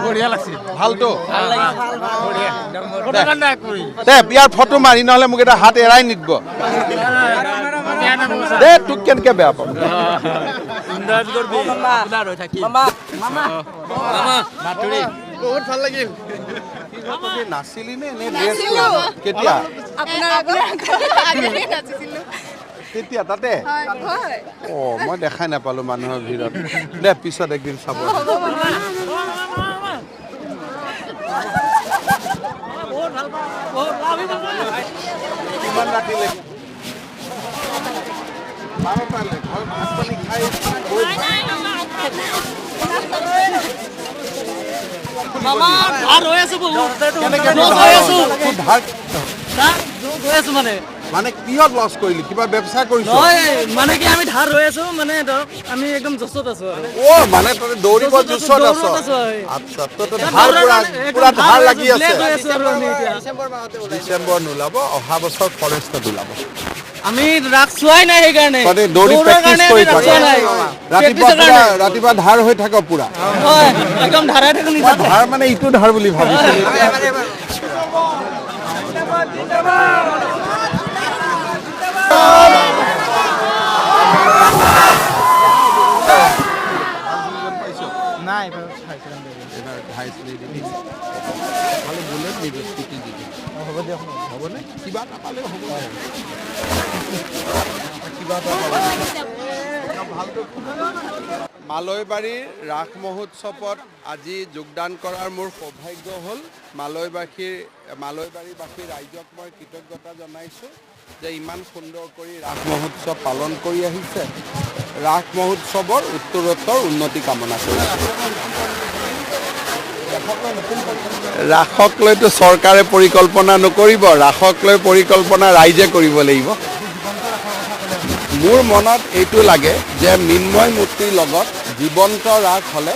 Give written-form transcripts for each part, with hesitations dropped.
বঢ়িয়া লাগছে ভালতো বঢ়িয়া দে ইয়াৰ ফটো মাৰি নহ'লে মোক এটা হাত এৰাই নিদিব দে তোক কেনেকৈ বেয়া পাম বহুত ভাল লাগিল নাচিলি নে নে ড্ৰেছ কেতিয়া কেতিয়া তাতে অঁ মই দেখাই নাপালোঁ মানুহৰ ভিৰত দে পিছত একদিন চাব কিমান ৰাতিলৈকে বাৰটালৈ ঘৰ ভাত পানী খাই মানে কিহত লছ কৰিলি কিবা ব্যৱস্থা কৰিছ মানে কি আমি ধাৰ হৈ আছো মানে ধৰক আমি একদম জছত আছো আৰু অ মানে তই দৌৰিব জছত আছ আচ্ছা তই ধাৰ পুৰা ধাৰ লাগি আছে ডিচেম্বৰ নোলাব অহা বছৰ ফৰেষ্টত ওলাব আমি ৰাস চোৱাই নাই সেইকাৰণে দৌৰি প্ৰেক্টিচ কৰি থাক ৰাতিপুৱা ধাৰ হৈ থাক পুৰা একদম ধাৰাই থাকো ধাৰ মানে ইটো ধাৰ বুলি ভাবিছিলো নাই হ'ব দিয়ক হ'বনে কিবা এটা পালেও হ'ব মালৈবাৰীৰ ৰাস মহোৎসৱত আজি যোগদান কৰাৰ মোৰ সৌভাগ্য হ'ল মালৈবাৰীবাসী ৰাইজক মই কৃতজ্ঞতা জনাইছোঁ যে ইমান সুন্দৰ কৰি ৰাস মহোৎসৱ পালন কৰি আহিছে ৰাস মহোৎসৱৰ উত্তৰোত্তৰ উন্নতি কামনা কৰিছোঁ ৰাসক লৈতো চৰকাৰে পৰিকল্পনা নকৰিব ৰাসক লৈ পৰিকল্পনা ৰাইজে কৰিব লাগিব মোৰ মনত এইটো লাগে যে মৃন্ময় মূৰ্তিৰ লগত জীৱন্ত ৰাস হ'লে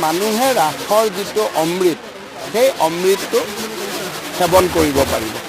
মানুহে ৰাসৰ যিটো অমৃত সেই অমৃতটো সেৱন কৰিব পাৰিব